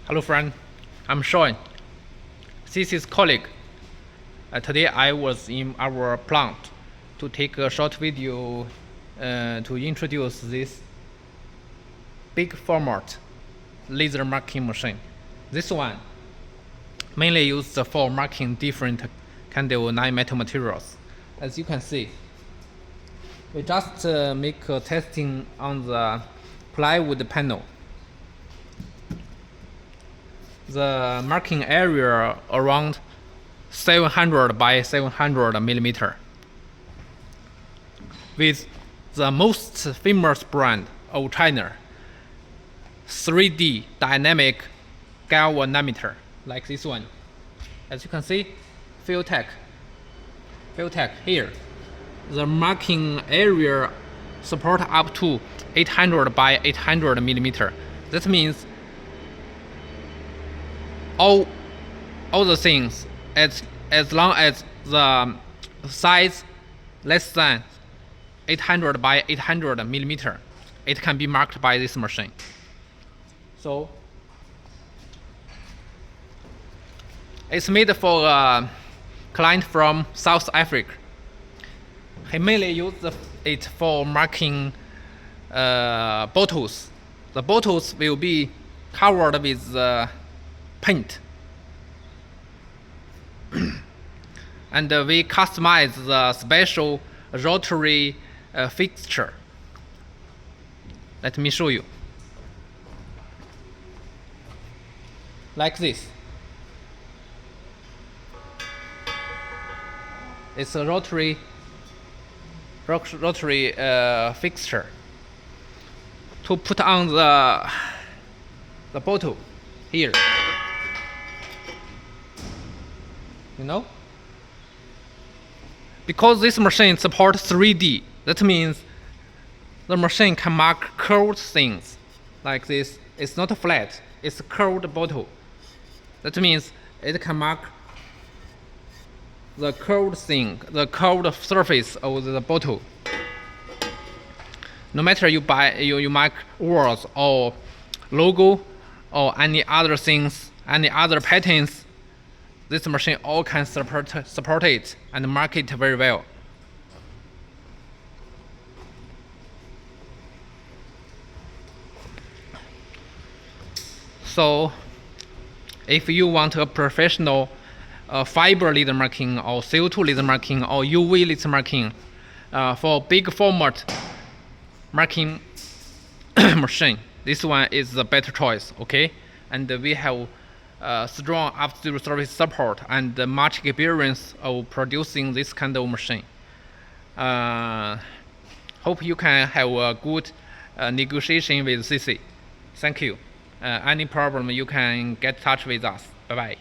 Hello friend, I'm Sean. This is colleague. Today I was in our plant to take a short video to introduce this big format laser marking machine. This one mainly used for marking different kind of non-metal materials. As you can see, we just make a testing on the plywood panel. The marking area around 700 by 700 millimeter, with the most famous brand of China, 3D dynamic galvanometer, like this one. As you can see, FEELTEK here. The marking area support up to 800 by 800 millimeter. That means all the things as long as the size less than 800 by 800 millimeter, it can be marked by this machine. So it's made for a client from South Africa. He mainly used it for marking bottles. The bottles will be covered with paint, and we customize the special rotary fixture. Let me show you. Like this. It's a rotary fixture to put on the bottle here. You know, because this machine supports 3D, that means the machine can mark curved things like this. It's not flat, it's a curved bottle. That means it can mark the curved thing, the curved surface of the bottle. No matter you mark words or logo or any other things, any other patterns, this machine all can support it and mark it very well. So if you want a professional fiber laser marking or CO2 laser marking or UV laser marking for big format marking machine, this one is the better choice. Okay, and we have strong after service support and much experience of producing this kind of machine. Hope you can have a good negotiation with CC. Thank you. Any problem you can get in touch with us. Bye bye.